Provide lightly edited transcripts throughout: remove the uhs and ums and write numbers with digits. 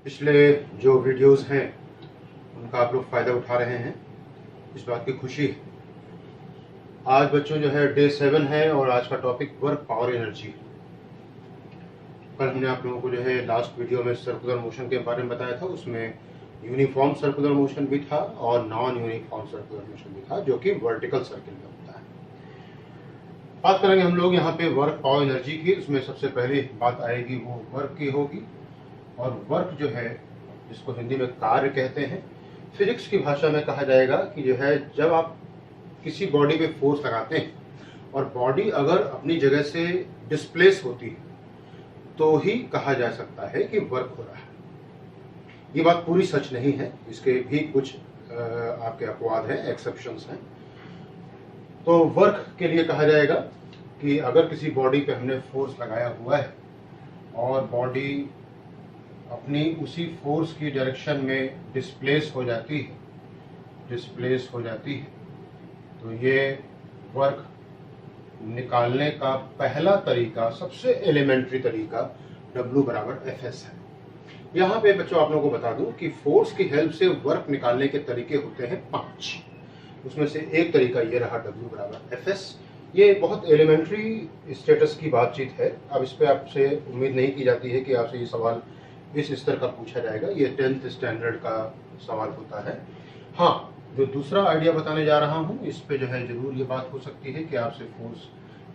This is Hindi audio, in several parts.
पिछले जो वीडियोस हैं उनका आप लोग फ़ायदा उठा रहे हैं, इस बात की खुशी है। आज बच्चों जो है डे 7 है और आज का टॉपिक वर्क पावर एनर्जी। कल हमने आप लोगों को जो है लास्ट वीडियो में सर्कुलर मोशन के बारे में बताया था, उसमें यूनिफॉर्म सर्कुलर मोशन भी था और नॉन यूनिफॉर्म सर्कुलर मोशन भी था, जो कि वर्टिकल सर्किल में होता है। बात करेंगे हम लोग यहाँ पे वर्क पावर एनर्जी की। उसमें सबसे पहली बात आएगी वो वर्क की होगी, और वर्क जो है जिसको हिंदी में कार्य कहते हैं, फिजिक्स की भाषा में कहा जाएगा कि जो है जब आप किसी बॉडी पे फोर्स लगाते हैं और बॉडी अगर अपनी जगह से डिस्प्लेस होती है तो ही कहा जा सकता है कि वर्क हो रहा है। ये बात पूरी सच नहीं है, इसके भी कुछ आपके अपवाद हैं, एक्सेप्शंस हैं। तो वर्क के लिए कहा जाएगा कि अगर किसी बॉडी पे हमने फोर्स लगाया हुआ है और बॉडी अपनी उसी फोर्स की डायरेक्शन में डिस्प्लेस हो जाती है, तो ये वर्क निकालने का पहला तरीका, सबसे एलिमेंट्री तरीका W बराबर Fs है। यहाँ पे बच्चों आप लोगों को बता दूं कि फोर्स की हेल्प से वर्क निकालने के तरीके होते हैं 5। उसमें से एक तरीका ये रहा W बराबर Fs। ये बहुत एलिमेंट्री स्टेटस की बातचीत है। अब इस पे आपसे उम्मीद नहीं की जाती है कि आपसे ये सवाल इस स्तर का पूछा जाएगा, ये 10th स्टैंडर्ड का सवाल होता है। हाँ, जो दूसरा आइडिया बताने जा रहा हूँ इस पे जो है जरूर ये बात हो सकती है कि आपसे फोर्स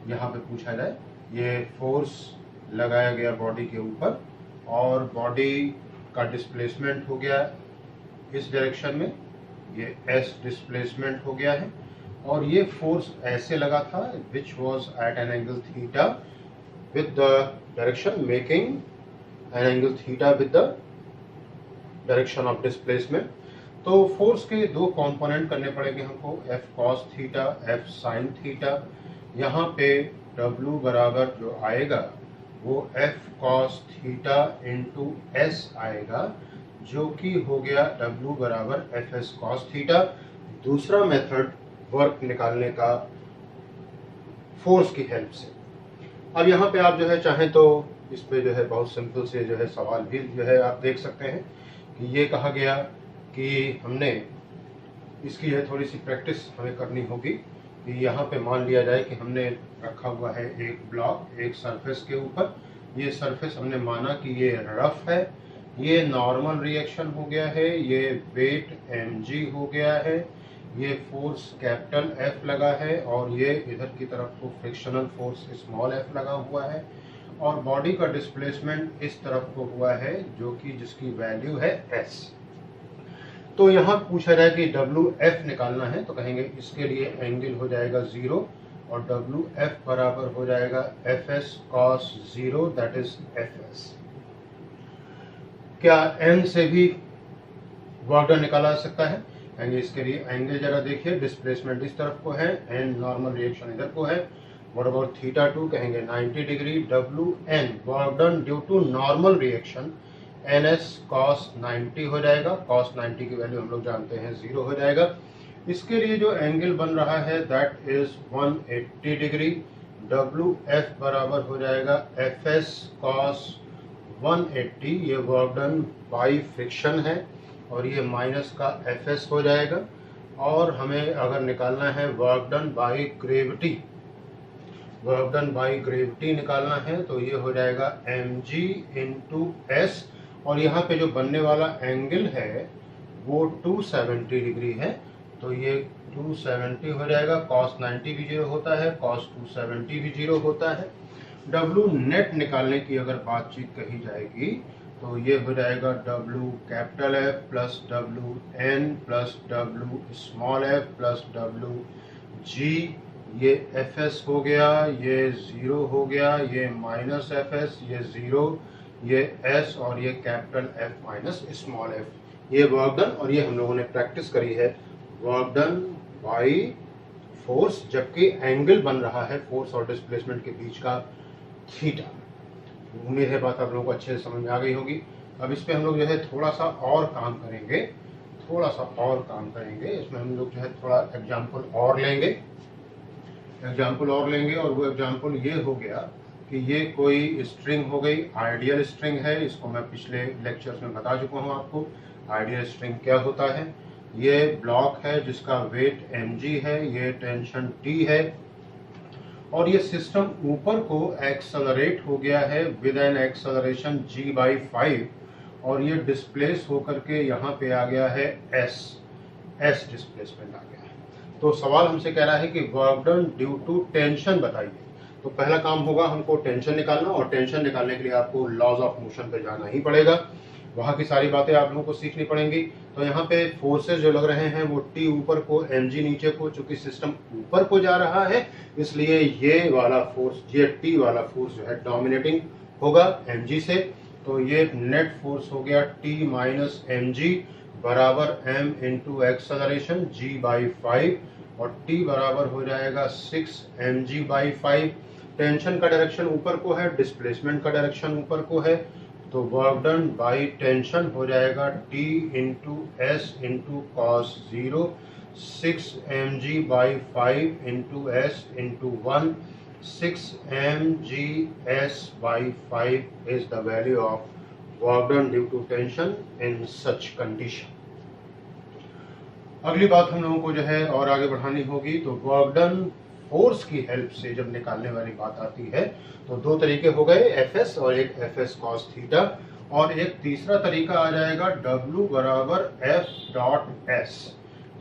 यहाँ पे पूछा जाए। ये फोर्स लगाया गया बॉडी के ऊपर और बॉडी का डिस्प्लेसमेंट हो गया इस डायरेक्शन में, ये S डिस्प्लेसमेंट हो गया है, और ये फोर्स ऐसे लगा था which was at an angle theta with the direction making an angle theta with the direction of displacement. तो फोर्स के दो कंपोनेंट करने पड़ेंगे हमको, F cos theta, F sin theta. यहाँ पे W बराबर जो आएगा वो F cos theta into S आएगा, जो कि हो गया W बराबर Fs cos थीटा। दूसरा मेथड वर्क निकालने का फोर्स की हेल्प से। अब यहाँ पे आप जो है चाहें तो इस पे जो है बहुत सिंपल से जो है सवाल भी जो है आप देख सकते हैं कि ये कहा गया कि हमने इसकी है थोड़ी सी प्रैक्टिस हमें करनी होगी कि यहाँ पे मान लिया जाए कि हमने रखा हुआ है एक ब्लॉक एक सरफेस के ऊपर। ये सरफेस हमने माना कि ये रफ है, ये नॉर्मल रिएक्शन हो गया है, ये वेट mg हो गया है, ये फोर्स कैपिटल F लगा है और ये इधर की तरफ को फ्रिक्शनल फोर्स स्मॉल f लगा हुआ है, और बॉडी का डिस्प्लेसमेंट इस तरफ को हुआ है जो कि जिसकी वैल्यू है S। तो यहाँ पूछा जाए कि WF निकालना है तो कहेंगे इसके लिए एंगल हो जाएगा 0 और WF बराबर हो जाएगा Fs cos 0 that is Fs। क्या n से भी वर्क डन निकाला जा सकता है? कहेंगे इसके लिए एंगल जरा देखिए, डिस्प्लेसमेंट इस तरफ को है, n नॉर्मल रिएक्शन इधर को है। What about theta 2? कहेंगे 90 degree. Wn work done due to normal reaction ns cos 90 हो जाएगा। cos 90 की वैल्यू हम लोग जानते हैं 0 हो जाएगा। इसके लिए जो एंगल बन रहा है दैट इज 180 डिग्री। WF बराबर हो जाएगा Fs cos 180, ये वर्क डन बाई फ्रिक्शन है और ये माइनस का Fs हो जाएगा। और हमें अगर निकालना है work done by gravity, work done by gravity निकालना है तो ये हो जाएगा mg इंटू S, और यहाँ पे जो बनने वाला एंगल है वो 270 डिग्री है, तो ये 270 हो जाएगा। cos 90 भी 0 होता है, cos 270 भी 0 होता है। W नेट निकालने की अगर बातचीत कही जाएगी तो ये हो जाएगा W capital F plus W N plus W small f plus W G। ये Fs हो गया, ये 0 हो गया, ये माइनस Fs, ये 0, ये S और ये capital F minus small f। ये वर्क डन, और ये हम लोगों ने प्रैक्टिस करी है वर्क डन बाई फोर्स, जबकि एंगल बन रहा है फोर्स और डिस्प्लेसमेंट के बीच का थीटा। उम्मीद है बात आप लोगों को अच्छे से समझ में आ गई होगी। अब इस पे हम लोग जो है थोड़ा सा और काम करेंगे, इसमें हम लोग जो है थोड़ा एग्जाम्पल और लेंगे, और वो एग्जाम्पल ये हो गया कि ये कोई स्ट्रिंग हो गई, आइडियल स्ट्रिंग है। इसको मैं पिछले लेक्चर्स में बता चुका हूँ आपको आइडियल स्ट्रिंग क्या होता है। ये ब्लॉक है जिसका वेट mg है, ये टेंशन t है, और ये सिस्टम ऊपर को एक्सेलरेट हो गया है विद एन एक्सेलरेशन g/5, और ये डिस्प्लेस होकर के यहाँ पे आ गया है s डिस्प्लेसमेंट आ गया है। तो सवाल हमसे कह रहा है कि work done due to tension बताइए। तो पहला काम होगा हमको टेंशन निकालना, और टेंशन निकालने के लिए आपको लॉज ऑफ मोशन पे जाना ही पड़ेगा, वहाँ की सारी बातें आप लोगों को सीखनी पड़ेंगी। तो यहाँ पे फोर्सेस जो लग रहे हैं वो टी ऊपर को, mg नीचे को, चूंकि सिस्टम ऊपर को जा रहा है इसलिए ये वाला फोर्स, ये टी वाला फोर्स जो है डोमिनेटिंग होगा mg से। तो ये नेट फोर्स हो गया t माइनस mg बराबर m इंटू एक्सेलरेशन g/5, और t बराबर हो जाएगा 6 mg/5। टेंशन का डायरेक्शन ऊपर को है, डिस्प्लेसमेंट का डायरेक्शन ऊपर को है, तो वर्क डन बाई टेंशन हो जाएगा t into S into cos 0, 6 mg/5 into S into 1, 6 mg/5 is the value of work done due to tension in such condition। अगली बात हम लोगों को जो है और आगे बढ़ानी होगी। तो वर्क डन फोर्स की हेल्प से जब निकालने वाली बात आती है तो दो तरीके हो गए, एफएस और एक एफएस कॉस थीटा, और एक तीसरा तरीका आ जाएगा W बराबर एफ डॉट एस।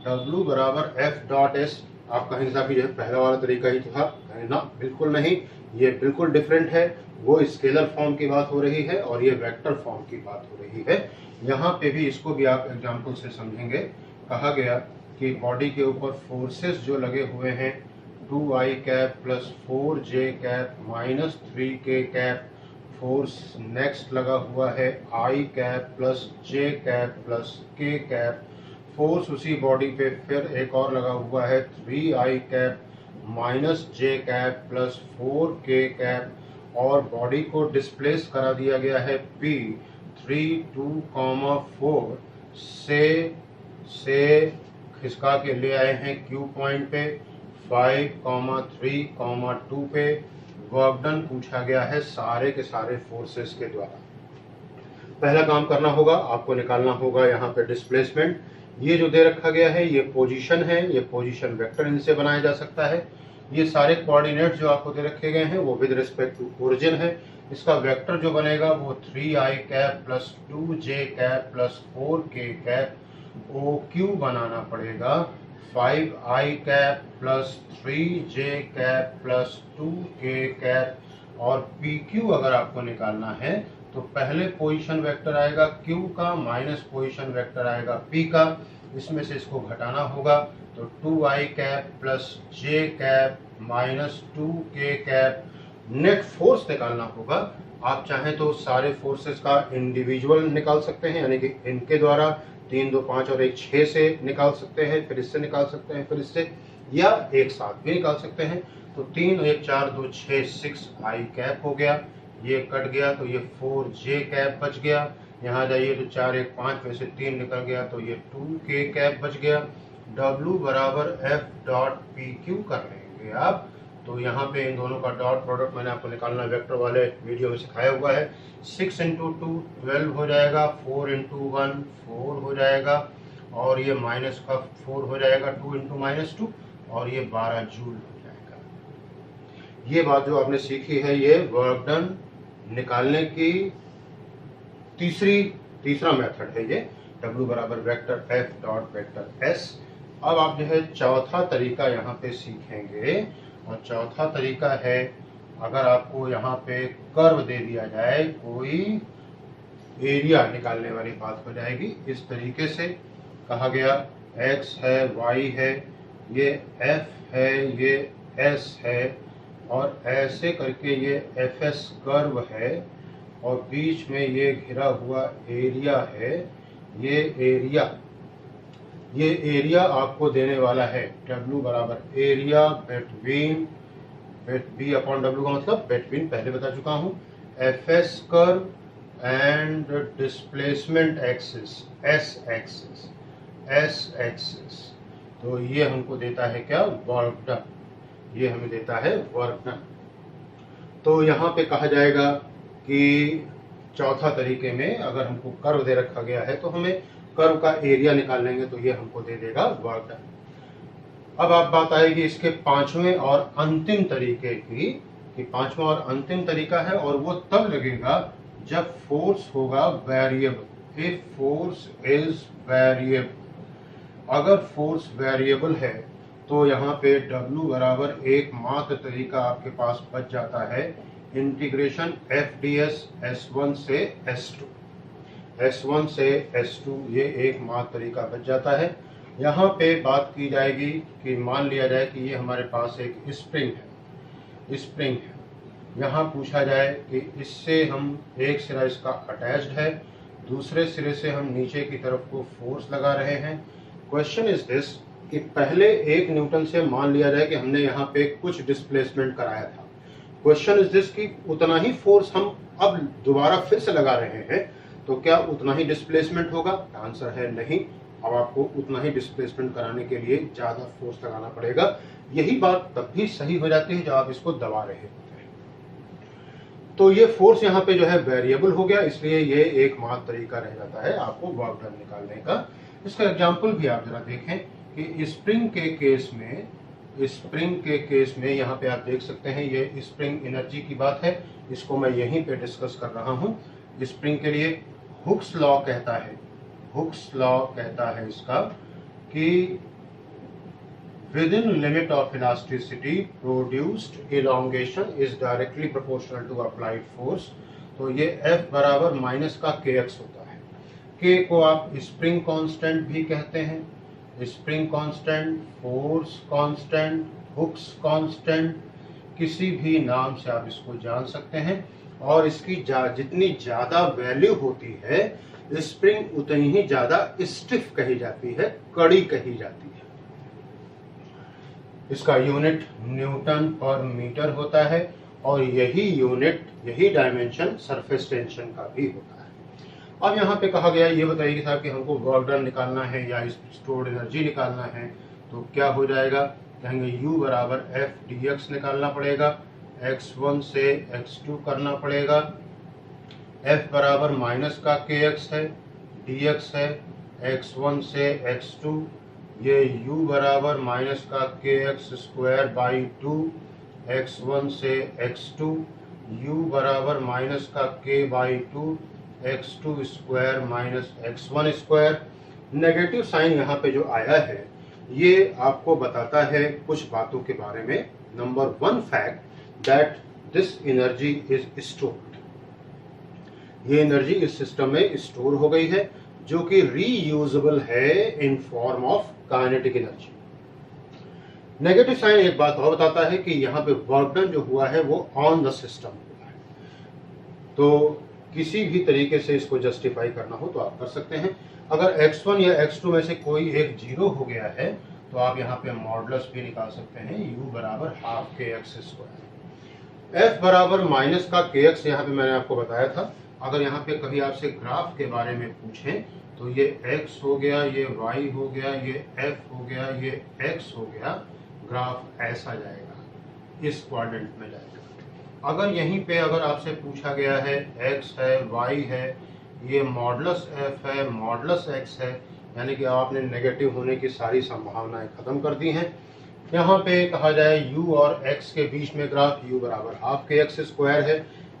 W बराबर एफ डॉट एस। आप कहेंगे साहब जो है पहला वाला तरीका ही था, ना बिल्कुल नहीं, ये बिल्कुल डिफरेंट है। वो स्केलर फॉर्म की बात हो रही है और ये वेक्टर फॉर्म की बात हो रही है। यहाँ पे भी इसको भी आप एग्जाम्पल से समझेंगे। कहा गया कि बॉडी के ऊपर फोर्सेस जो लगे हुए हैं 2i cap plus 4j cap minus 3k cap, force next लगा हुआ है i cap plus j cap plus k cap, force उसी बॉडी पे फिर एक और लगा हुआ है 3i cap minus j cap plus 4k cap, और बॉडी को डिस्प्लेस करा दिया गया है p 3 2, 4 से खिसका के ले आए हैं Q पॉइंट पे 5, 3, 2 पे। वर्क डन पूछा गया है सारे के सारे फोर्सेस के द्वारा। पहला काम करना होगा, आपको निकालना होगा यहाँ पे डिस्प्लेसमेंट। ये जो दे रखा गया है ये पोजीशन है, ये पोजीशन वेक्टर इनसे बनाया जा सकता है। ये सारे कोऑर्डिनेट्स जो आपको दे रखे गए हैं वो विद रिस्पेक्ट टू ओरिजिन है। इसका वेक्टर जो बनेगा वो 3i cap plus 2j cap plus 4k cap, OQ बनाना पड़ेगा 5i cap plus 3j cap plus 2k cap, और PQ अगर आपको निकालना है तो पहले पोजीशन वेक्टर आएगा Q का माइनस पोजीशन वेक्टर आएगा P का, इसमें से इसको घटाना होगा। तो 2i cap plus j cap minus 2k cap, net force निकालना होगा। आप चाहें तो सारे फोर्सेस का इंडिविजुअल निकाल सकते हैं, यानी कि इनके द्वारा 3 2 5 और 1 6 से निकाल सकते हैं, फिर इससे निकाल सकते हैं, फिर इससे, या एक साथ भी निकाल सकते हैं। तो 3 1 4 2 6 6i कैप हो गया, ये कट गया तो ये 4j कैप बच गया। यहाँ जाइए तो 4 1 5 में से 3 निकल गया तो ये 2k कैप बच गया। W बराबर एफ डॉट पी क्यू कर लेंगे आप। तो यहाँ पे इन दोनों का डॉट प्रोडक्ट मैंने आपको निकालना वेक्टर वाले वीडियो में सिखाया हुआ है। 6 इंटू 2 12 हो जाएगा, 4 इंटू 1 4 हो जाएगा, और ये माइनस का 4 हो जाएगा 2 इंटू माइनस 2, और ये 12 जूल हो जाएगा। ये बात जो आपने सीखी है ये वर्क डन निकालने की तीसरा मेथड है ये, W बराबर vector F dot vector S. अब आप जो है चौथा तरीका यहाँ पे सीखेंगे, और चौथा तरीका है अगर आपको यहाँ पे कर्व दे दिया जाए, कोई एरिया निकालने वाली बात हो जाएगी। इस तरीके से कहा गया x है, y है, ये f है, ये s है, और ऐसे करके ये fs कर्व है, और बीच में ये घिरा हुआ एरिया है। ये एरिया आपको देने वाला है W बराबर area between, B upon W का मतलब बिटवीन पहले बता चुका हूँ, FS curve and displacement axis S axis. तो ये हमको देता है क्या, वर्क डन। ये हमें देता है वर्क डन। तो यहाँ पे कहा जाएगा कि चौथा तरीके में अगर हमको कर्व दे रखा गया है तो हमें कर्व का एरिया निकाल लेंगे तो ये हमको दे देगा वर्क डन। अब आप बात आएगी इसके पांचवें और अंतिम तरीके की, कि पांचवा और अंतिम तरीका है और वो तब लगेगा जब फोर्स होगा variable. If force is variable, अगर फोर्स वेरिएबल है तो यहाँ पे W बराबर एकमात्र तरीका आपके पास बच जाता है, इंटीग्रेशन FDS S1 से S1 से S2, ये एकमात्र तरीका बच जाता है। यहाँ पे बात की जाएगी कि मान लिया जाए कि ये हमारे पास एक स्प्रिंग है, यहाँ पूछा जाए कि इससे हम एक सिरा इसका अटैच्ड है, दूसरे सिरे से हम नीचे की तरफ को फोर्स लगा रहे हैं। क्वेश्चन इज दिस कि पहले 1 न्यूटन से मान लिया जाए कि हमने यहाँ पे कुछ डिस्प्लेसमेंट कराया था। क्वेश्चन इज दिस कि उतना ही फोर्स हम अब दोबारा फिर से लगा रहे हैं तो क्या उतना ही डिस्प्लेसमेंट होगा? आंसर है नहीं। अब आपको उतना ही डिस्प्लेसमेंट कराने के लिए ज्यादा फोर्स लगाना पड़ेगा। यही बात तब भी सही हो जाती है जब आप इसको दबा रहे होते हैं। तो ये फोर्स यहाँ पे जो है वेरिएबल हो गया, इसलिए ये एकमात्र तरीका रह जाता है आपको वर्क डन निकालने का। इसका एग्जाम्पल भी आप जरा देखें कि स्प्रिंग के केस में यहाँ पे आप देख सकते हैं ये स्प्रिंग एनर्जी की बात है, इसको मैं यहीं पे डिस्कस कर रहा हूँ। स्प्रिंग के लिए हुक्स लॉ कहता है इसका कि within limit of elasticity produced elongation is directly proportional to applied force। तो ये F बराबर माइनस का kx होता है। k को आप स्प्रिंग कांस्टेंट भी कहते हैं, spring constant, force constant, Hooke's constant, किसी भी नाम से आप इसको जान सकते हैं। और इसकी जितनी ज्यादा वैल्यू होती है स्प्रिंग उतनी ही ज्यादा स्टिफ कही जाती है, कड़ी कही जाती है। इसका यूनिट न्यूटन पर मीटर होता है और यही डायमेंशन सरफेस टेंशन का भी होता है। अब यहाँ पे कहा गया ये बताइए कि साहब कि हमको वर्क डन निकालना है या स्टोर्ड एनर्जी निकालना है तो क्या हो जाएगा? कहेंगे U बराबर F dx निकालना पड़ेगा, x1 से x2 करना पड़ेगा। F बराबर माइनस का kx है, dx है x1 से x2, ये U बराबर माइनस का kx स्क्वायर बाई 2 x1 से x2, U बराबर माइनस का k by 2 x2 square minus x1 square. Negative sign यहाँ पे जो आया है ये आपको बताता है कुछ बातों के बारे में। Number 1 fact that this energy is stored, ये एनर्जी इस सिस्टम में स्टोर हो गई है जो कि रीयूजेबल है in form of kinetic energy. Negative sign एक बात और बताता है कि यहाँ पे वर्क डन जो हुआ है वो ऑन द सिस्टम हुआ है। तो किसी भी तरीके से इसको जस्टिफाई करना हो तो आप कर सकते हैं। अगर x1 या x2 में से कोई एक 0 हो गया है तो आप यहाँ पे मॉडुलस भी निकाल सकते हैं, u बराबर हाफ kx स्क्वायर। f बराबर माइनस का kx यहाँ पे मैंने आपको बताया था। अगर यहाँ पे कभी आपसे ग्राफ के बारे में पूछें तो ये x हो गया, ये y हो गया, ये f हो गया, ये x हो गया, ग्राफ ऐसा जाएगा, इस क्वाड्रेंट में जाएगा। अगर यहीं पे अगर आपसे पूछा गया है x है, y है, ये मॉडुलस f है, मॉडुलस x है, यानी कि आपने नेगेटिव होने की सारी संभावनाएं खत्म कर दी हैं। यहाँ पे कहा जाए u और x के बीच में ग्राफ u बराबर हाफ kx स्क्वायर है,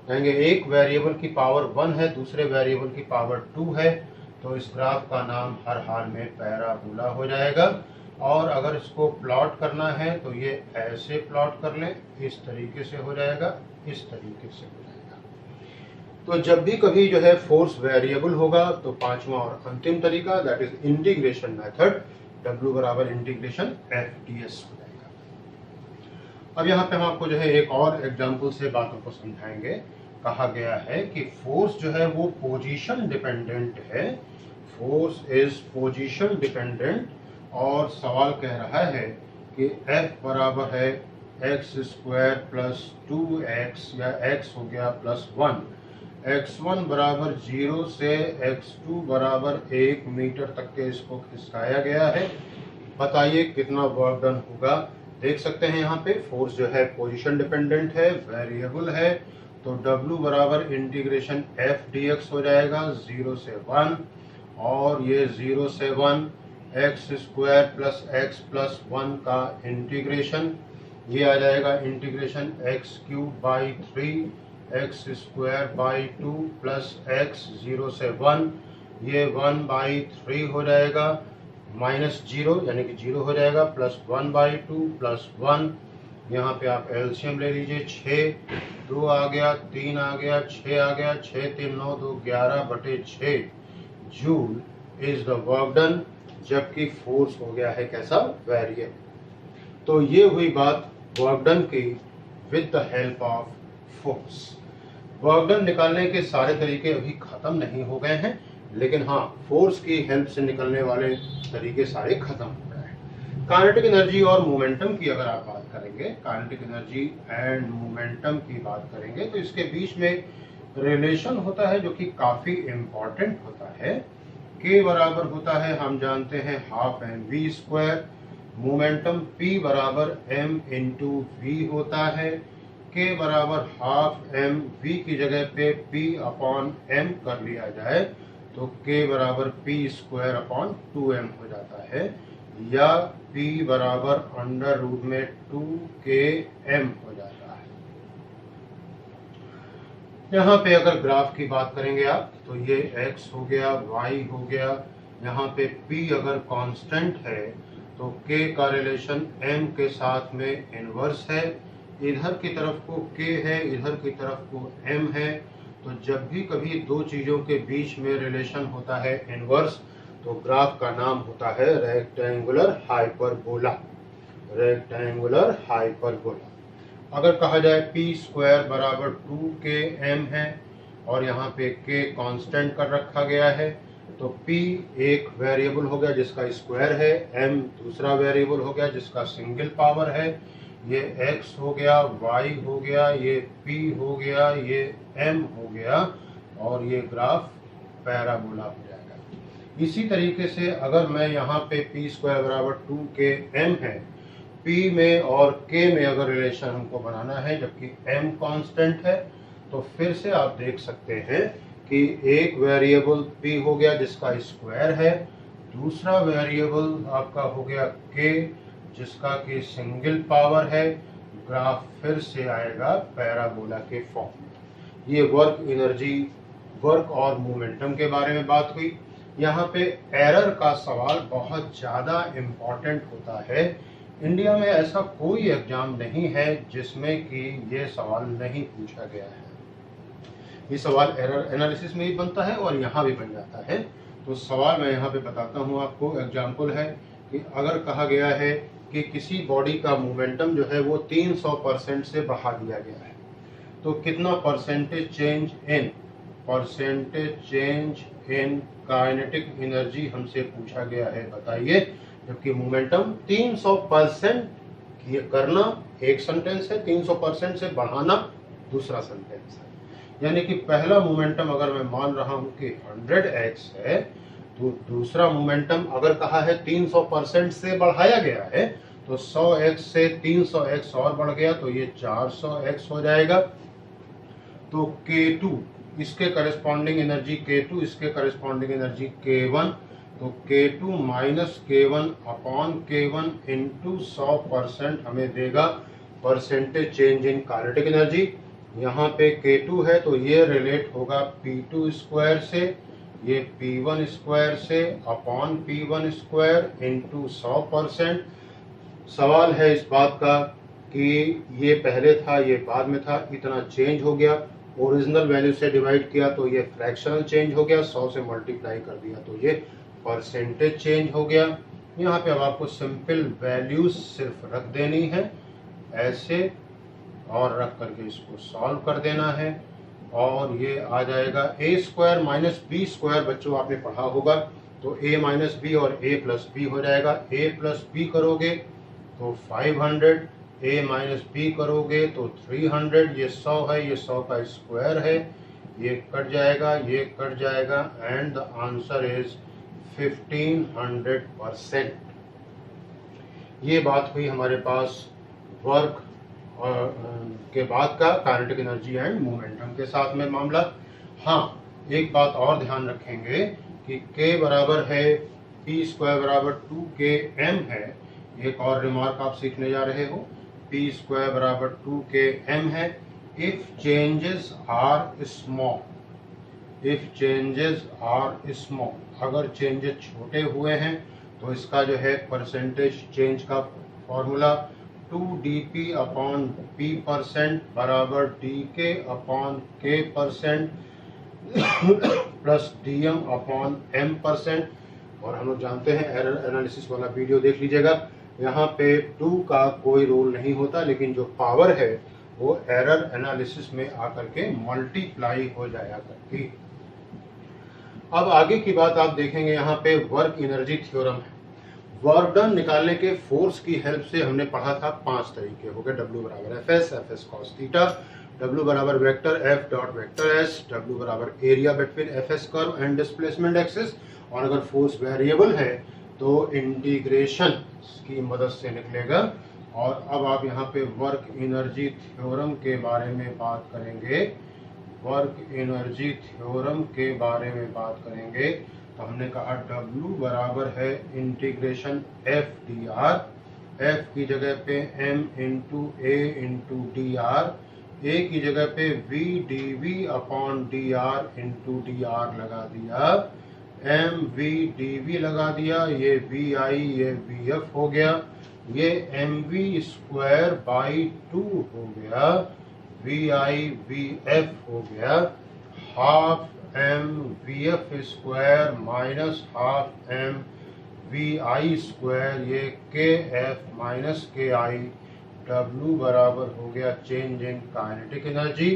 कहेंगे एक वेरिएबल की पावर 1 है, दूसरे वेरिएबल की पावर 2 है, तो इस ग्राफ का नाम हर हाल में पैराबोला हो जाएगा। और अगर इसको प्लॉट करना है तो ये ऐसे प्लॉट कर लें, इस तरीके से हो जाएगा, इस तरीके से हो जाएगा। तो जब भी कभी जो है फोर्स वेरिएबल होगा तो पांचवा और अंतिम तरीका that is integration method, W बराबर इंटीग्रेशन FDS हो जाएगा। अब यहाँ पे हम आपको जो है एक और एग्जाम्पल से बातों को समझाएंगे। कहा गया है कि फोर्स जो है वो पोजीशन डिपेंडेंट है, फोर्स इज पोजीशन डिपेंडेंट, और सवाल कह रहा है कि F बराबर है x स्क्वायर प्लस 2x या x हो गया प्लस 1, x1 बराबर 0 से x2 बराबर 1 मीटर तक के इसको खिसकाया गया है। बताइए कितना वर्क डन होगा देख सकते हैं यहाँ पे फोर्स जो है पोजीशन डिपेंडेंट है, वेरिएबल है, तो W बराबर इंटीग्रेशन F dx हो जाएगा 0 से 1, और ये 0 से 1 x square plus x plus 1 का इंटीग्रेशन, ये आ जाएगा integration x cube by 3 x square by 2 plus x 0 से 1, ये 1 बाई 3 हो जाएगा, माइनस 0 यानी कि 0 हो जाएगा, प्लस 1 बाई 2 प्लस 1, यहाँ पे आप एलसीएम ले लीजिए, 6 2 आ गया, 3 आ गया, 6 आ गया, 6 3 9 2 11/6 joule is the work done, जबकि फोर्स हो गया है कैसा, वेरिएबल। तो ये हुई बात वर्क डन की with the help of force. Work done निकालने के सारे तरीके अभी खत्म नहीं हो गए हैं, लेकिन हाँ, फोर्स की हेल्प से निकलने वाले तरीके सारे खत्म हो गए हैं। काइनेटिक एनर्जी और मोमेंटम की अगर आप बात करेंगे, काइनेटिक एनर्जी एंड मोमेंटम की बात करेंगे, तो इसके बीच में रिलेशन होता है जो कि काफी इम्पोर्टेंट होता है। K बराबर होता है, हम जानते हैं, हाफ mv², मोमेंटम P बराबर m इंटू वी होता है। K बराबर हाफ mv की जगह पे P अपॉन m कर लिया जाए तो K बराबर p² अपॉन 2m हो जाता है, या P बराबर अंडर रूट में 2km हो जाता है। यहाँ पे अगर ग्राफ की बात करेंगे आप, तो ये x हो गया, y हो गया, यहाँ पे P अगर कांस्टेंट है तो K का रिलेशन m के साथ में इनवर्स है, इधर की तरफ को K है, इधर की तरफ को m है, तो जब भी कभी दो चीजों के बीच में रिलेशन होता है इनवर्स, तो ग्राफ का नाम होता है रेक्टेंगुलर हाइपरबोला। Rectangular hyperbola. अगर कहा जाए p² बराबर 2km है और यहाँ पे k कांस्टेंट कर रखा गया है, तो p एक वेरिएबल हो गया जिसका स्क्वायर है, m दूसरा वेरिएबल हो गया जिसका सिंगल पावर है, ये x हो गया, y हो गया, ये p हो गया, ये m हो गया, और ये ग्राफ पैराबोला हो जाएगा। इसी तरीके से अगर मैं यहाँ पे p² बराबर 2km है, p में और k में अगर रिलेशन हमको बनाना है जबकि m कांस्टेंट है, तो फिर से आप देख सकते हैं कि एक वेरिएबल p हो गया जिसका स्क्वायर है, दूसरा वेरिएबल आपका हो गया k जिसका कि सिंगल पावर है, ग्राफ फिर से आएगा पैराबोला के फॉर्म में। ये वर्क एनर्जी, वर्क और मोमेंटम के बारे में बात हुई। यहाँ पे एरर का सवाल बहुत ज़्यादा इम्पोर्टेंट होता है। इंडिया में ऐसा कोई एग्जाम नहीं है जिसमें कि ये सवाल नहीं पूछा गया है। ये सवाल एरर एनालिसिस में भी बनता है और यहाँ भी बन जाता है। तो सवाल मैं यहाँ पे बताता हूँ आपको। एग्जाम्पल है कि अगर कहा गया है कि किसी बॉडी का मोमेंटम जो है वो 300% से बढ़ा दिया गया है, तो कितना percentage change in kinetic energy हमसे पूछा गया है, बताइए। जबकि मोमेंटम 300% करना एक सेंटेंस है, 300% से बढ़ाना दूसरा सेंटेंस है। यानी कि पहला मोमेंटम अगर मैं मान रहा हूं कि 100x है, तो दूसरा मोमेंटम अगर कहा है 300% से बढ़ाया गया है, तो 100x से 300x और बढ़ गया तो ये 400x हो जाएगा। तो K2 इसके करस्पॉन्डिंग एनर्जी K2, इसके करस्पॉन्डिंग एनर्जी K1, तो K2 minus K1 upon K1 into 100% हमें देगा percentage change in kinetic energy. यहाँ पे K2 है तो ये रिलेट होगा P2² से, ये P1² से अपॉन P1² इंटू 100%। सवाल है इस बात का कि ये पहले था, ये बाद में था, इतना चेंज हो गया। ओरिजिनल वैल्यू से डिवाइड किया तो ये फ्रैक्शनल चेंज हो गया, 100 से मल्टीप्लाई कर दिया तो ये परसेंटेज चेंज हो गया। यहाँ पे अब आपको सिंपल वैल्यूज सिर्फ रख देनी है ऐसे, और रख करके इसको सॉल्व कर देना है, और ये आ जाएगा a² माइनस b²। बच्चों आपने पढ़ा होगा, तो a माइनस बी और a प्लस बी हो जाएगा। a प्लस बी करोगे तो 500, a माइनस बी करोगे तो 300, ये 100 है, ये 100 का स्क्वायर है, ये कट जाएगा, ये कट जाएगा, एंड द आंसर इज 1500%। ये बात हुई हमारे पास वर्क के बाद का काइनेटिक एनर्जी एंड मोमेंटम के साथ में मामला। हाँ, एक बात और ध्यान रखेंगे कि K बराबर है P स्क्वायर बराबर 2km है। एक और रिमार्क आप सीखने जा रहे हो, P स्क्वायर बराबर 2km है। If changes are small, if changes are small, अगर चेंजेस छोटे हुए हैं तो इसका जो है परसेंटेज चेंज का formula 2dp upon p percent बराबर dk upon k percent plus dm upon m percent. और हम लोग जानते हैं, एरर एनालिसिस वाला वीडियो देख लीजिएगा, यहाँ पे 2 का कोई रोल नहीं होता, लेकिन जो पावर है वो एरर एनालिसिस में आकर के मल्टीप्लाई हो जाया करती। अब आगे की बात आप देखेंगे, यहाँ पे वर्क एनर्जी थ्योरम है। वर्क डन निकालने के फोर्स की हेल्प से हमने पढ़ा था 5 तरीके हो गए। W बराबर F S cos theta, W बराबर vector F dot vector S, W बराबर area between F S curve and displacement axis, और अगर फोर्स वेरिएबल है तो इंटीग्रेशन की मदद से निकलेगा। और अब आप यहाँ पे वर्क एनर्जी थ्योरम के बारे में बात करेंगे, वर्क एनर्जी थ्योरम के बारे में बात करेंगे तो हमने कहा W बराबर है इंटीग्रेशन F dr, F की जगह पे M into A into D R, A की जगह पे V dV upon dr into dr लगा दिया, M V dV लगा दिया, ये VI ये VF हो गया, ये MV स्क्वायर बाई 2 हो गया, VI VF हो गया, half M VF square minus half M VI square, ये KF माइनस KI, W बराबर हो गया चेंज इन काइनेटिक एनर्जी।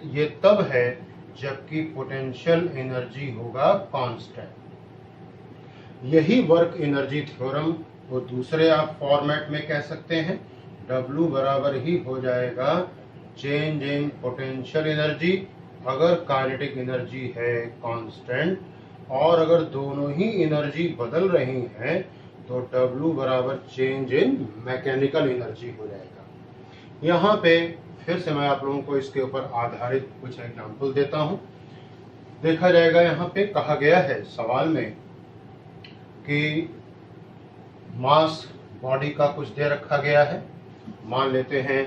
ये तब है जबकि पोटेंशियल एनर्जी होगा कांस्टेंट। यही वर्क एनर्जी थ्योरम को दूसरे आप फॉर्मेट में कह सकते हैं, W बराबर ही हो जाएगा चेंज इन पोटेंशियल एनर्जी अगर काइनेटिक एनर्जी है कांस्टेंट, और अगर दोनों ही एनर्जी बदल रही हैं तो W बराबर चेंज इन मैकेनिकल एनर्जी हो जाएगा। यहाँ पे फिर से मैं आप लोगों को इसके ऊपर आधारित कुछ एग्जांपल देता हूँ। देखा जाएगा, यहाँ पे कहा गया है सवाल में कि मास बॉडी का कुछ दे रखा गया है। मान लेते हैं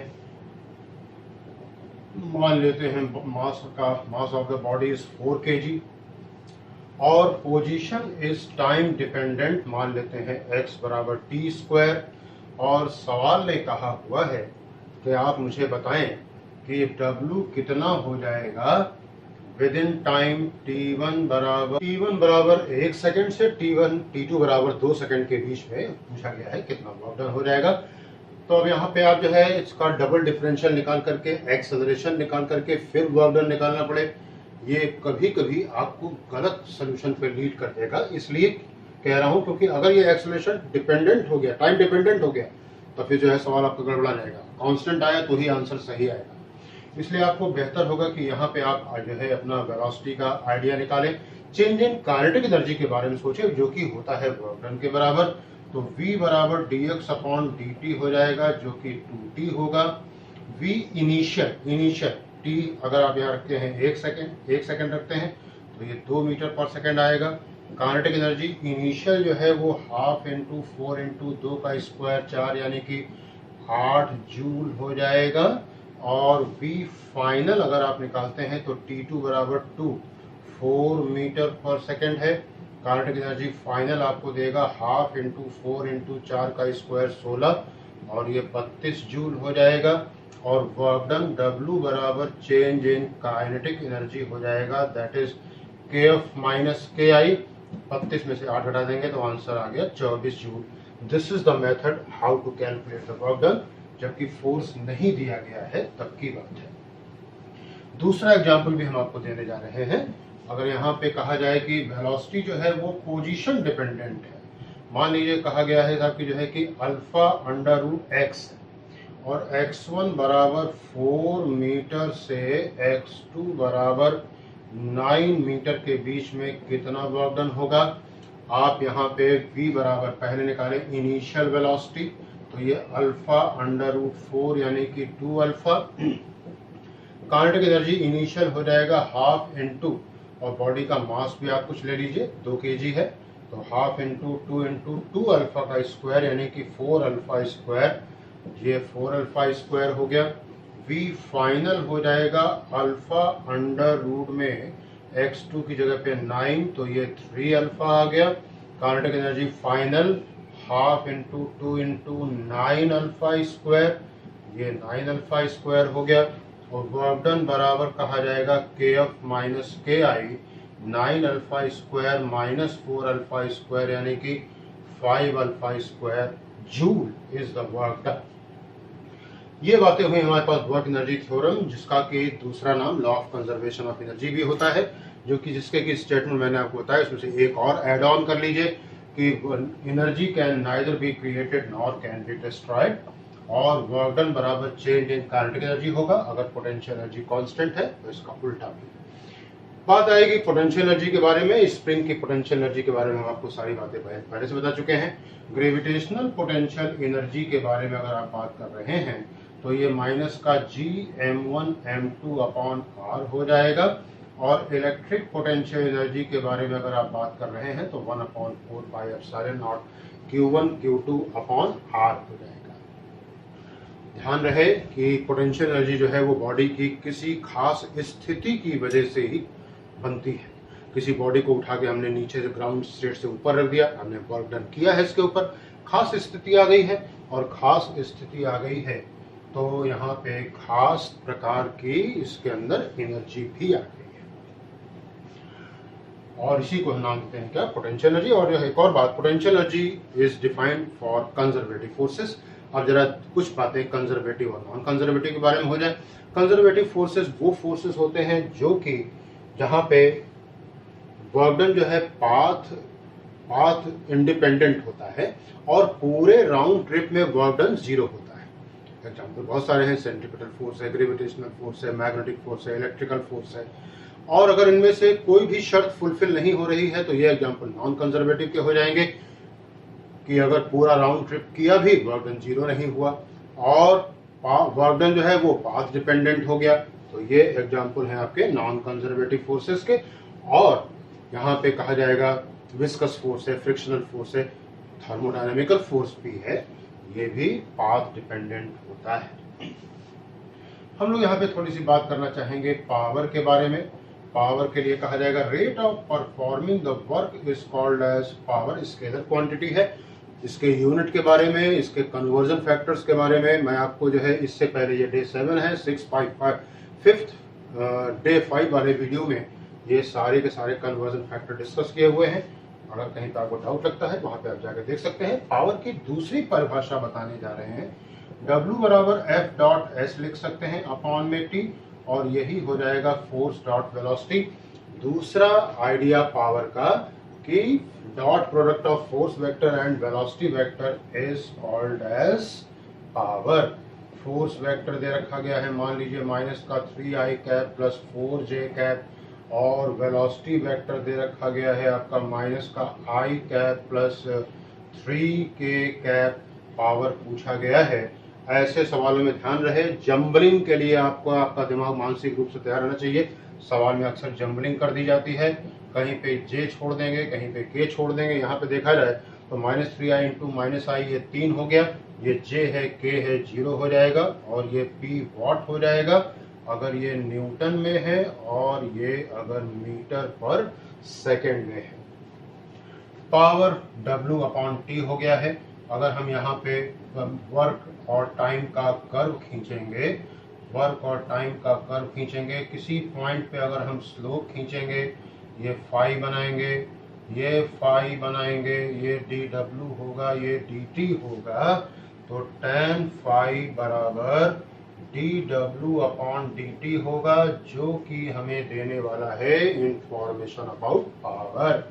mass of the body is 4 kg और पोजीशन इज टाइम डिपेंडेंट, मान लेते हैं x बराबर t स्क्वायर, और सवाल ने कहा हुआ है कि आप मुझे बताएं कि W कितना हो जाएगा विद इन टाइम t1 बराबर 1 सेकेंड से t2 बराबर 2 सेकेंड के बीच में पूछा गया है कितना वर्क डन हो जाएगा। तो अब यहाँ पे आप जो है इसका डबल डिफरेंशियल निकाल करके, एक्सेलरेशन निकाल करके फिर वर्क डन निकालना पड़े, ये कभी कभी आपको गलत सोल्यूशन पे लीड कर देगा। इसलिए कह रहा हूँ क्योंकि अगर ये एक्सेलरेशन डिपेंडेंट हो गया, टाइम डिपेंडेंट हो गया, तो फिर जो है सवाल आपका गड़बड़ा जाएगा। कांस्टेंट आया तो ही आंसर सही आएगा। इसलिए आपको बेहतर होगा कि यहाँ पे आप जो है अपना वेलोसिटी का आइडिया निकालें, चेंज इन काइनेटिक एनर्जी के बारे में सोचें जो कि होता है वर्क डन के बराबर। तो V बराबर dx अपॉन dt हो जाएगा जो कि 2t होगा। V इनिशियल t अगर आप यहाँ रखते हैं 1 सेकेंड रखते हैं तो ये 2 मीटर पर सेकेंड आएगा। काइनेटिक एनर्जी इनिशियल जो है वो हाफ इंटू 4 इंटू 2 का स्क्वायर 4 यानी कि 8 जूल हो जाएगा। और V फाइनल अगर आप निकालते हैं तो T2 बराबर 4 मीटर पर सेकेंड है। काइनेटिक एनर्जी फाइनल आपको देगा हाफ इंटू 4 इंटू 4 का स्क्वायर 16 और ये 32 जूल हो जाएगा। और वर्क डन W बराबर चेंज इन काइनेटिक एनर्जी हो जाएगा, that is KF minus KI। 32 में से 8 हटा देंगे तो आंसर आ गया 24 joule. This is the method how to calculate the work done, जबकि फोर्स नहीं दिया गया है तब की बात है। दूसरा एग्जाम्पल भी हम आपको देने जा रहे हैं। अगर यहाँ पे कहा जाए कि वेलोसिटी जो है वो पोजीशन डिपेंडेंट है, मान लीजिए कहा गया है साहब कि जो है कि अल्फा अंडर रूट x और x1 बराबर 4 मीटर से x2 बराबर 9 मीटर के बीच में कितना वर्क डन होगा। आप यहाँ पे v बराबर पहले निकालें इनिशियल वेलोसिटी, तो ये अल्फा अंडर रूट 4 यानी कि 2 अल्फा। काइनेटिक एनर्जी इनिशियल हो जाएगा हाफ इंटू, और बॉडी का मास भी आप कुछ ले लीजिए 2 kg है, तो हाफ इंटू 2 इंटू 2 अल्फा का स्क्वायर यानी कि 4 अल्फा स्क्वायर, ये 4 अल्फा स्क्वायर हो गया। V फाइनल हो जाएगा अल्फा अंडर रूट में x2 की जगह पे 9, तो ये 3 अल्फा आ गया। Kinetic energy final half into 2 into 9 alpha square, ये 9 अल्फा स्क्वायर हो गया। और वर्क डन बराबर कहा जाएगा kf minus ki, 9 alpha square minus 4 alpha square यानी कि 5 alpha square joule is the work done. ये बातें हुई हमारे पास वर्क एनर्जी थ्योरम, जिसका कि दूसरा नाम law of conservation of energy भी होता है, जो कि जिसके की स्टेटमेंट मैंने आपको बताया, इसमें से एक और ऐड ऑन कर लीजिए कि energy can neither be created nor can be destroyed, और वर्क डन बराबर चेंज इन काइनेटिक एनर्जी होगा। अगर पोटेंशियल एनर्जी कांस्टेंट है तो इसका उल्टा भी। बात आएगी पोटेंशियल एनर्जी के बारे में। स्प्रिंग की पोटेंशियल एनर्जी के बारे में हम आपको सारी बातें पहले से बता चुके हैं। ग्रेविटेशनल पोटेंशियल एनर्जी के बारे में अगर आप बात कर रहे हैं तो ये माइनस का Gm1m2 अपॉन r हो जाएगा, और इलेक्ट्रिक पोटेंशियल एनर्जी के बारे में अगर आप बात कर रहे हैं तो 1/4 pi epsilon not Q1 Q2 upon r हो जाएगा। ध्यान रहे कि पोटेंशियल एनर्जी जो है वो बॉडी की किसी खास स्थिति की वजह से ही बनती है। किसी बॉडी को उठा के हमने नीचे से ग्राउंड स्टेट से ऊपर रख दिया, हमने वर्क डन किया है इसके ऊपर, खास स्थिति आ गई है, और खास स्थिति आ गई है तो यहाँ पे खास प्रकार की इसके अंदर एनर्जी भी आ गई है, और इसी को हम नाम देते हैं क्या, पोटेंशियल एनर्जी। और एक और बात, potential energy is defined for conservative forces. अब जरा कुछ बातें कंजर्वेटिव और नॉन कंजर्वेटिव के बारे में हो जाए। कंजर्वेटिव फोर्सेस वो फोर्सेस होते हैं जो कि जहाँ पे वर्क डन जो है पाथ इंडिपेंडेंट होता है, और पूरे राउंड ट्रिप में वर्क डन 0 होता है। एग्जाम्पल बहुत सारे हैं, सेंट्रीपिटल फोर्स है, ग्रेविटेशनल फोर्स है, मैग्नेटिक फोर्स है, इलेक्ट्रिकल फोर्स है, और अगर इनमें से कोई भी शर्त फुलफिल नहीं हो रही है तो ये एग्जाम्पल नॉन कंजर्वेटिव के हो जाएंगे, कि अगर पूरा राउंड ट्रिप किया भी वर्क डन 0 नहीं हुआ, और वर्क डन जो है वो पाथ डिपेंडेंट हो गया, तो ये एग्जाम्पल है आपके नॉन कंजर्वेटिव फोर्सेस के। और यहाँ पे कहा जाएगा विस्कस फोर्स है, फ्रिक्शनल फोर्स है, थर्मोडायनेमिकल फोर्स भी है, ये भी पाथ डिपेंडेंट होता है। हम लोग यहाँ पे थोड़ी सी बात करना चाहेंगे पावर के बारे में। पावर के लिए कहा जाएगा rate of performing the work is called as power, scalar quantity है। इसके यूनिट के बारे में, इसके कन्वर्जन फैक्टर्स के बारे में मैं आपको जो है इससे पहले, ये डे 7 है, 5th डे 5 वाले वीडियो में ये सारे के सारे कन्वर्जन फैक्टर डिस्कस किए हुए हैं। अगर कहीं पर आपको डाउट लगता है वहां पे आप जाकर देख सकते हैं। पावर की दूसरी परिभाषा बताने जा रहे हैं। W बराबर F डॉट S लिख सकते हैं अपॉन में T, और यही हो जाएगा फोर्स डॉट वेलोसिटी। दूसरा आइडिया पावर का कि dot product of force vector and velocity vector is called as power. Force vector दे रखा गया है, मान लीजिए माइनस का 3i cap plus 4j cap, और वेलोसिटी वेक्टर दे रखा गया है आपका माइनस का i cap plus 3k cap. Power पूछा गया है। ऐसे सवालों में ध्यान रहे, जंबलिंग के लिए आपको आपका दिमाग मानसिक रूप से तैयार रहना चाहिए। सवाल में अक्सर जंबलिंग कर दी जाती है, कहीं पे j छोड़ देंगे, कहीं पे k छोड़ देंगे। यहाँ पे देखा जाए तो -3i इंटू -i ये 3 हो गया, ये j है, k है, 0 हो जाएगा, और ये p वॉट हो जाएगा अगर ये न्यूटन में है, और ये अगर मीटर पर सेकेंड में है। पावर W अपॉन T हो गया है। अगर हम यहाँ पे वर्क और टाइम का कर्व खींचेंगे, किसी पॉइंट पे अगर हम स्लोप खींचेंगे, ये फाई बनाएंगे, ये dw होगा, ये dt होगा, तो tan फाई बराबर dw अपॉन dt होगा, जो कि हमें देने वाला है इंफॉर्मेशन अबाउट पावर।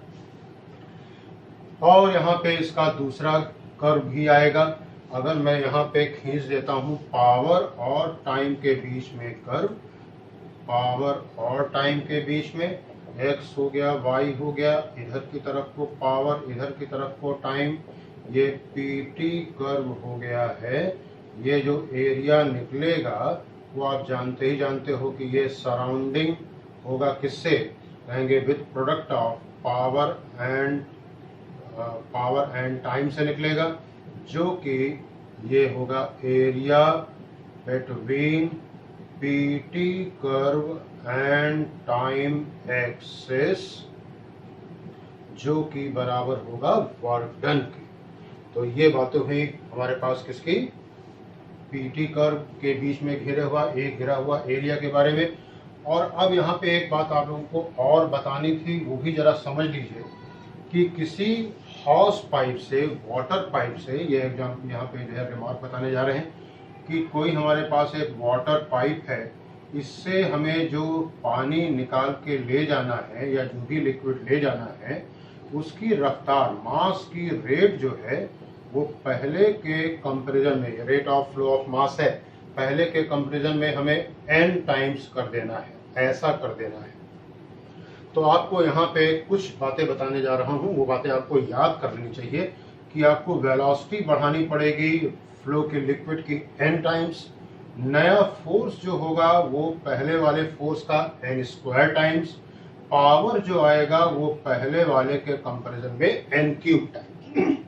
और यहाँ पे इसका दूसरा कर्व भी आएगा। अगर मैं यहाँ पे खींच देता हूँ पावर और टाइम के बीच में कर्व, पावर और टाइम के बीच में x हो गया, y हो गया, इधर की तरफ को पावर, इधर की तरफ को टाइम, ये पीटी कर्व हो गया है। ये जो एरिया निकलेगा वो आप जानते ही जानते हो कि ये सराउंडिंग होगा किससे, कहेंगे with product of power and time से निकलेगा, जो कि ये होगा area between PT curve and time axis, जो कि बराबर होगा वर्क डन की। तो ये बातें हुई हमारे पास किसकी, पीटी कर्व के बीच में घिरा हुआ एरिया के बारे में। और अब यहाँ पे एक बात आप लोगों को और बतानी थी, वो भी जरा समझ लीजिए कि किसी हॉस पाइप से, वाटर पाइप से, ये एग्जाम यहाँ पे जो है रिमार्क बताने जा रहे हैं कि कोई हमारे पास एक वाटर पाइप है, इससे हमें जो पानी निकाल के ले जाना है या जो भी लिक्विड ले जाना है, उसकी रफ्तार, मास की रेट जो है वो पहले के कंपैरिजन में, rate of flow of mass है, पहले के कंपैरिजन में हमें n टाइम्स कर देना है, ऐसा कर देना है। तो आपको यहाँ पे कुछ बातें बताने जा रहा हूँ, वो बातें आपको याद कर लेनी चाहिए कि आपको वेलोसिटी बढ़ानी पड़ेगी फ्लो के लिक्विड की n टाइम्स, नया फोर्स जो होगा वो पहले वाले फोर्स का n² टाइम्स, पावर जो आएगा वो पहले वाले के कंपैरिजन में n³ टाइम्स।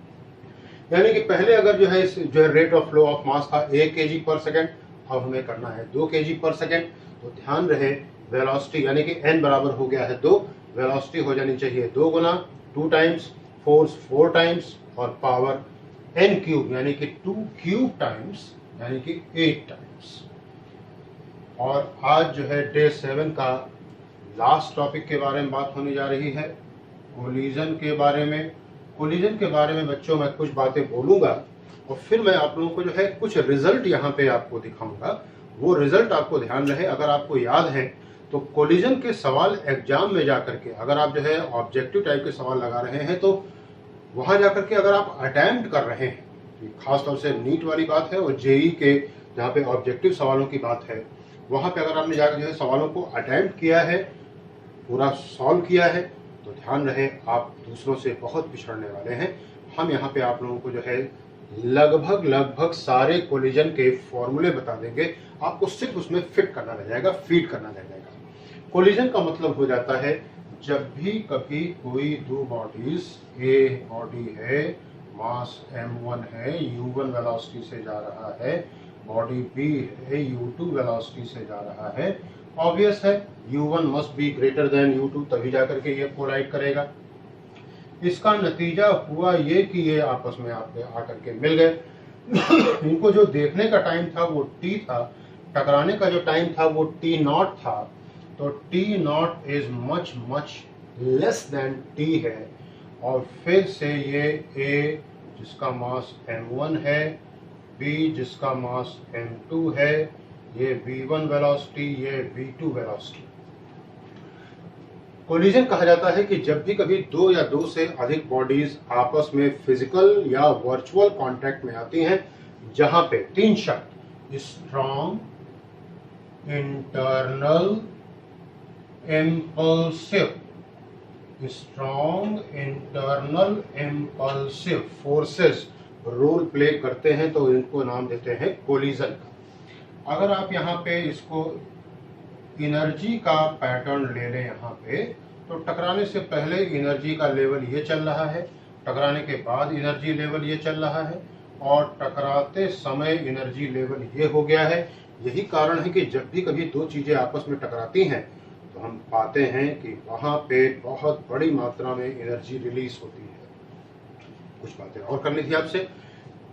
यानी कि पहले अगर जो है rate of flow of mass था 1 kg पर सेकेंड, अब हमें करना है 2 kg पर सेकेंड। तो ध्यान रहे वेलोसिटी यानी कि n बराबर हो गया है 2, वेलोसिटी हो जानी चाहिए 2 गुना 2 टाइम्स, फोर्स 4 टाइम्स और पावर n³ यानी कि 2³ टाइम्स यानी कि 8 टाइम्स। और आज जो है डे 7 का लास्ट टॉपिक के बारे में बात होने जा रही है, कोलिजन के बारे में। कोलिजन के बारे में बच्चों मैं कुछ बातें बोलूंगा और फिर मैं आप लोगों को जो है कुछ रिजल्ट यहाँ पे आपको दिखाऊंगा। वो रिजल्ट आपको ध्यान रहे, अगर आपको याद है तो कोलिजन के सवाल एग्जाम में जाकर के अगर आप जो है ऑब्जेक्टिव टाइप के सवाल लगा रहे हैं, तो वहां जाकर के अगर आप अटेम्प्ट कर रहे हैं, खासतौर से नीट वाली बात है और जेई के जहाँ पे ऑब्जेक्टिव सवालों की बात है, वहां पे अगर आपने जाकर जो है सवालों को अटेम्प्ट किया है, पूरा सॉल्व किया है, तो ध्यान रहे आप दूसरों से बहुत पिछड़ने वाले हैं। हम यहाँ पे आप लोगों को जो है लगभग सारे कोलिजन के फॉर्मूले बता देंगे, आपको सिर्फ उसमें फिट करना रह जाएगा, फीड करना रह जाएगा। कोलिजन का मतलब हो जाता है जब भी कभी कोई दो बॉडीज, ए बॉडी है, मास m1 है, u1 वेलोसिटी से जा रहा है, बॉडी b है, u2 वेलोसिटी से जा रहा है, ऑब्वियस है u1 must be greater than u2, तभी जाकर के ये कोलाइड करेगा। इसका नतीजा हुआ ये कि ये आपस में आकर के मिल गए। इनको जो देखने का टाइम था वो t था, टकराने का जो टाइम था वो t0 था, तो t0 is much less than t है। और फिर से ये a जिसका मास m1 है, b जिसका मास m2 है, ये v1 वेलोसिटी, ये v2 वेलोसिटी। कोलिजन कहा जाता है कि जब भी कभी दो या दो से अधिक बॉडीज आपस में फिजिकल या वर्चुअल कांटेक्ट में आती हैं, जहां पे तीन शब्द, strong, internal, impulsive, strong, internal, impulsive forces role play करते हैं, तो इनको नाम देते हैं कोलिजन का। अगर आप यहाँ पे इसको एनर्जी का पैटर्न ले लें यहाँ पे, तो टकराने से पहले एनर्जी का लेवल ये चल रहा है, टकराने के बाद एनर्जी लेवल ये चल रहा है, और टकराते समय एनर्जी लेवल ये हो गया है। यही कारण है कि जब भी कभी दो चीजें आपस में टकराती हैं तो हम पाते हैं कि वहां पे बहुत बड़ी मात्रा में एनर्जी रिलीज होती है। कुछ बातें और करनी थी आपसे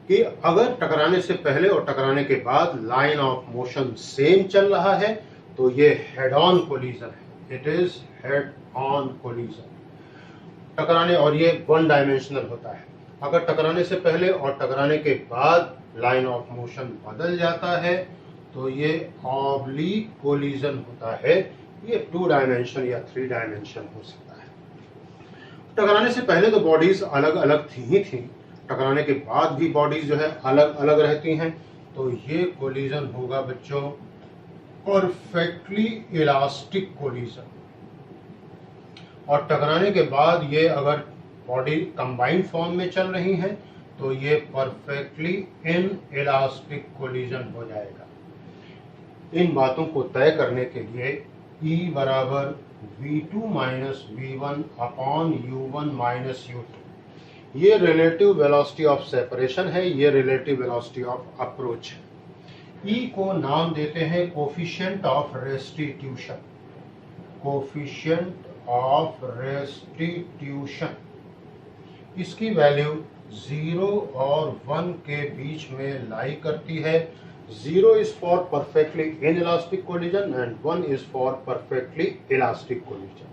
कि अगर टकराने से पहले और टकराने के बाद लाइन ऑफ मोशन सेम चल रहा है तो ये हेड ऑन कोलिजन है, it is head on collision. टकराने, और ये वन डायमेंशनल होता है। अगर टकराने से पहले और टकराने के बाद लाइन ऑफ मोशन बदल जाता है तो ये ऑब्लिक कोलिजन होता है, ये 2 डायमेंशन या 3 डायमेंशन हो सकता है। टकराने से पहले तो बॉडीज अलग अलग थी ही थी, टकराने के बाद भी बॉडीज जो है अलग अलग रहती हैं, तो ये कोलिजन होगा बच्चों परफेक्टली इलास्टिक कोलिजन। और टकराने के बाद ये अगर बॉडी कंबाइंड फॉर्म में चल रही है तो ये परफेक्टली इन इलास्टिक कोलिजन हो जाएगा। इन बातों को तय करने के लिए E बराबर V2 minus V1 upon U1 minus U2, ये रिलेटिव वेलोसिटी ऑफ सेपरेशन है, ये रिलेटिव वेलोसिटी ऑफ अप्रोच है। E को नाम देते हैं coefficient of restitution, coefficient of restitution. इसकी वैल्यू 0 और 1 के बीच में लाई करती है। 0 is for perfectly inelastic collision and 1 is for perfectly elastic collision।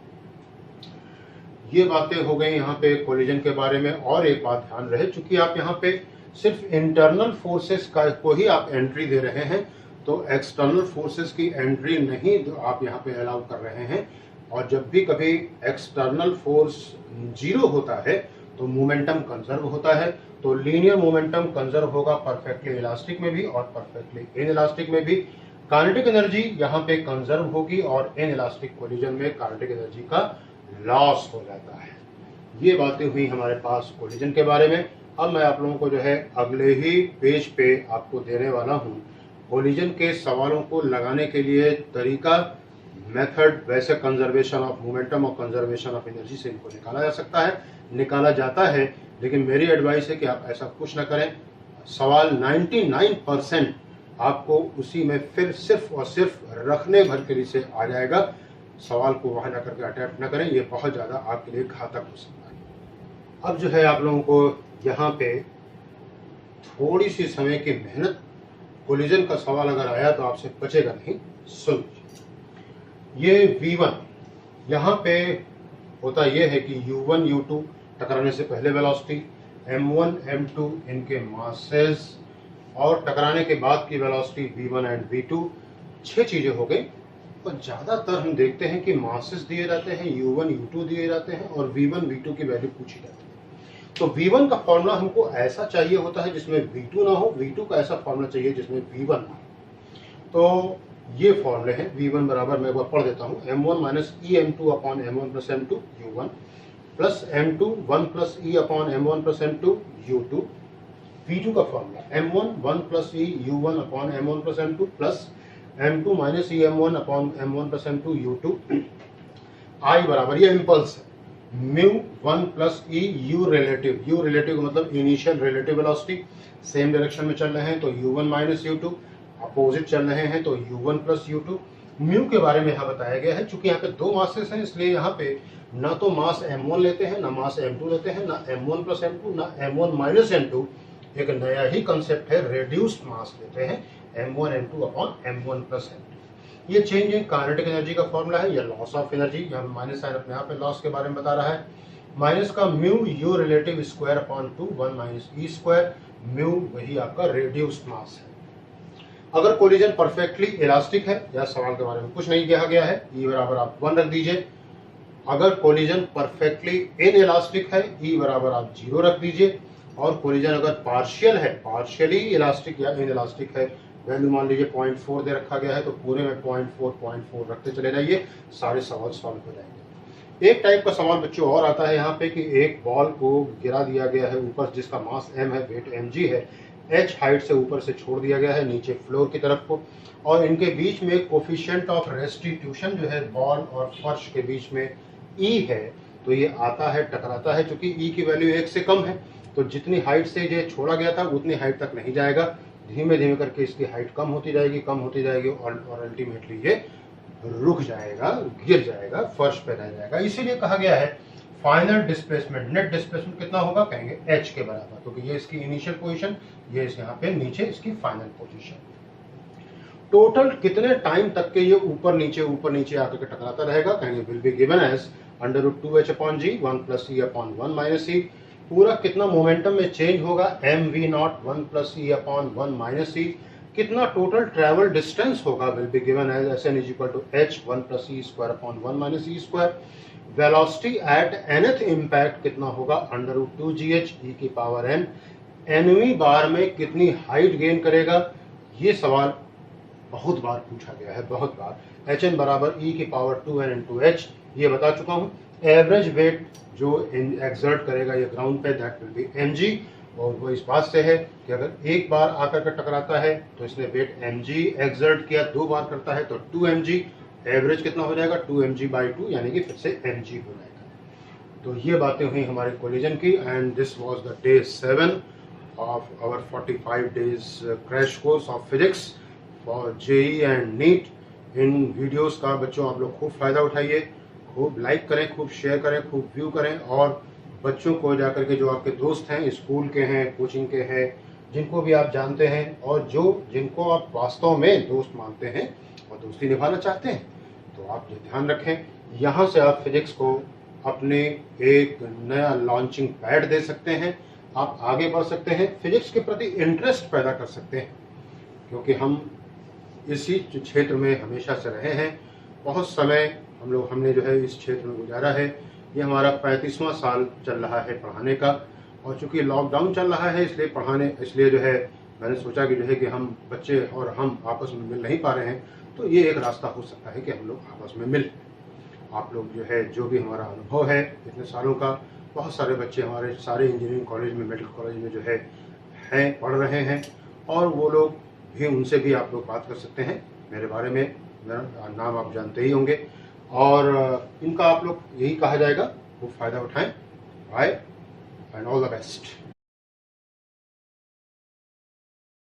ये बातें हो गई यहाँ पे कोलिजन के बारे में। और एक बात ध्यान रहे, चूंकि आप यहाँ पे सिर्फ इंटरनल फोर्सेस का को ही आप एंट्री दे रहे हैं, तो एक्सटर्नल फोर्सेस की एंट्री नहीं आप यहाँ पे अलाउ कर रहे हैं। और जब भी कभी एक्सटर्नल फोर्स 0 होता है तो मोमेंटम कंजर्व होता है। तो लीनियर मोमेंटम कंजर्व होगा परफेक्टली इलास्टिक में भी और परफेक्टली इनइलास्टिक में भी। काइनेटिक एनर्जी यहाँ पे कंजर्व होगी और इनइलास्टिक कोलिजन में काइनेटिक एनर्जी का लॉस हो जाता है। ये बातें हुई हमारे पास कोलिजन के बारे में। अब मैं आप लोगों को जो है अगले ही पेज पे आपको देने वाला हूँ कोलिजन के सवालों को लगाने के लिए तरीका, मेथड। वैसे कंजर्वेशन ऑफ मोमेंटम और कंजर्वेशन ऑफ एनर्जी से इनको निकाला जा सकता है, निकाला जाता है, लेकिन मेरी एडवाइस है कि आप ऐसा कुछ ना करें। सवाल 99% आपको उसी में फिर सिर्फ और सिर्फ रखने भर के लिए से आ जाएगा। सवाल को वहां ना करके अटेम्प्ट ना करें, ये बहुत ज़्यादा आपके लिए घातक हो सकता है। अब जो है आप लोगों को यहाँ पे थोड़ी सी समय की मेहनत, कोलिजन का सवाल अगर आया तो आपसे बचेगा नहीं। सुन, ये V1 यहाँ पे होता यह है कि U1 U2 टकराने से पहले वेलोसिटी, M1 M2 इनके मासेस और टकराने के बाद की वेलोसिटी V1 एंड V2, 6 चीजें हो गई। और ज्यादातर हम देखते हैं कि मासेस दिए जाते हैं, U1 U2 दिए जाते हैं और V1 V2 की वैल्यू पूछी जाती है। तो V1 का फॉर्मूला हमको ऐसा चाहिए होता है जिसमें V2 ना हो, V2 का ऐसा फॉर्मूला चाहिए जिसमें V1 ना हो। तो ये फॉर्मूले हैं। V1 बराबर, मैं एक बार पढ़ देता हूँ, M1 minus E M2 upon M1 plus M2 U1 plus M2 1 plus E upon M1 plus M2 U2। V2 का formula M1 1 plus E U1 upon M1 plus M2 plus M2 minus E M1 upon M1 plus M2 U2। I बराबर, ये इम्पल्स है, mu 1 plus E U relative, U relative मतलब initial relative velocity, same direction में चल रहे हैं तो U1 माइनस U2, अपोजिट चल रहे हैं तो U1 प्लस U2। म्यू के बारे में यहाँ बताया गया है, चूंकि यहाँ पे 2 मासेस हैं इसलिए यहाँ पे ना तो मास M1 लेते हैं, ना मास M2 लेते हैं, ना M1 प्लस M2, ना M1 माइनस M2। एक नया ही कंसेप्ट है, रेड्यूस्ड मास लेते हैं, M1 M2 upon M1 plus M2। ये चेंज इन काइनेटिक एनर्जी का फॉर्मूला है, या लॉस ऑफ एनर्जी। यहाँ माइनस साइन अपने यहाँ पे लॉस के बारे में बता रहा है। माइनस का mu U relative square upon 2 1 minus E square, mu वही आपका रेड्यूस्ड मास है। अगर कोलिजन परफेक्टली इलास्टिक है, या सवाल के बारे में कुछ नहीं कहा गया है, E बराबर आप 1 रख दीजिए। अगर कोलिजन परफेक्टली इनइलास्टिक है, E बराबर आप 0 रख दीजिए। और कोलिजन अगर पार्शियल है, पार्शियली इलास्टिक या इनइलास्टिक है, वैल्यू मान लीजिए 0.4 दे रखा गया है, तो पूरे में 0.4 रखते चले जाइए, सारे सवाल सॉल्व हो जाएंगे। एक टाइप का सवाल बच्चों और आता है यहाँ पे कि एक बॉल को गिरा दिया गया है ऊपर, जिसका मास m है, वेट mg है, h हाइट से ऊपर से छोड़ दिया गया है नीचे फ्लोर की तरफ को, और इनके बीच में कोफिशिएंट ऑफ रेस्टिट्यूशन जो है बॉल और फर्श के बीच में E है। तो ये आता है, टकराता है, चूंकि E की वैल्यू 1 से कम है तो जितनी हाइट से ये छोड़ा गया था उतनी हाइट तक नहीं जाएगा, धीमे धीमे करके इसकी हाइट कम होती जाएगी और अल्टीमेटली ये रुक जाएगा, गिर जाएगा, फर्श पे रह जाएगा। इसीलिए कहा गया है फाइनल डिस्प्लेसमेंट, नेट डिस्प्लेसमेंट कितना होगा, कहेंगे h के बराबर, क्योंकि ये इसकी इनिशियल पोजीशन, ये इस यहाँ पे नीचे इसकी फाइनल पोजीशन। टोटल कितने टाइम तक के ये ऊपर नीचे आकर के टकराता रहेगा, कहेंगे will be given as √2h upon g 1 plus e upon 1 minus e। पूरा कितना मोमेंटम में चेंज होगा, mv0 1 plus e upon 1 minus e। कितना टोटल ट्रेवल डिस्टेंस होगा, will be given as Sn is equal to h 1 plus e square upon 1 minus e square. Velocity at nth impact कितना होगा, √2gh e की पावर n। nवीं बार में कितनी हाइट गेन करेगा, ये सवाल बहुत बार पूछा गया है, बहुत बार। hn बराबर e की पावर 2n इंटू h, ये बता चुका हूँ। एवरेज वेट जो एक्सर्ट करेगा ये ग्राउंड पे, दैट विल बी mg। और वो इस बात से है कि अगर एक बार आकर के टकराता है तो इसने वेट mg एक्सर्ट किया, 2 बार करता है तो 2 mg, एवरेज कितना हो जाएगा 2 mg/2, यानी कि फिर से mg हो जाएगा। तो ये बातें हुई हमारे कोलिजन की, and this was the day 7 of our 45 days crash course of physics for JEE and NEET. इन वीडियोस का बच्चों आप लोग खूब फायदा उठाइए, खूब लाइक करें, खूब शेयर करें, खूब व्यू करें, और बच्चों को जाकर के जो आपके दोस्त हैं, स्कूल के हैं, कोचिंग के हैं, जिनको भी आप जानते हैं और जिनको आप वास्तव में दोस्त मानते हैं और दोस्ती निभाना चाहते हैं, तो आप ये ध्यान रखें, यहाँ से आप फिजिक्स को अपने एक नया लॉन्चिंग पैड दे सकते हैं। आप आगे बढ़ सकते हैं, फिजिक्स के प्रति इंटरेस्ट पैदा कर सकते हैं, क्योंकि हम इसी क्षेत्र में हमेशा से रहे हैं। बहुत समय हमने जो है इस क्षेत्र में गुजारा है। ये हमारा 35वां साल चल रहा है पढ़ाने का, और चूंकि लॉकडाउन चल रहा है इसलिए जो है मैंने सोचा कि जो है कि हम बच्चे और हम आपस में मिल नहीं पा रहे हैं, तो ये एक रास्ता हो सकता है कि हम लोग आपस में मिल, आप लोग जो है जो भी हमारा अनुभव है इतने सालों का, बहुत सारे बच्चे हमारे सारे इंजीनियरिंग कॉलेज में, मेडिकल कॉलेज में जो है पढ़ रहे हैं, और वो लोग भी, उनसे भी आप लोग बात कर सकते हैं मेरे बारे में। मेरा नाम आप जानते ही होंगे, और इनका आप लोग यही कहा जाएगा, वो फ़ायदा उठाएं। Bye and all the best.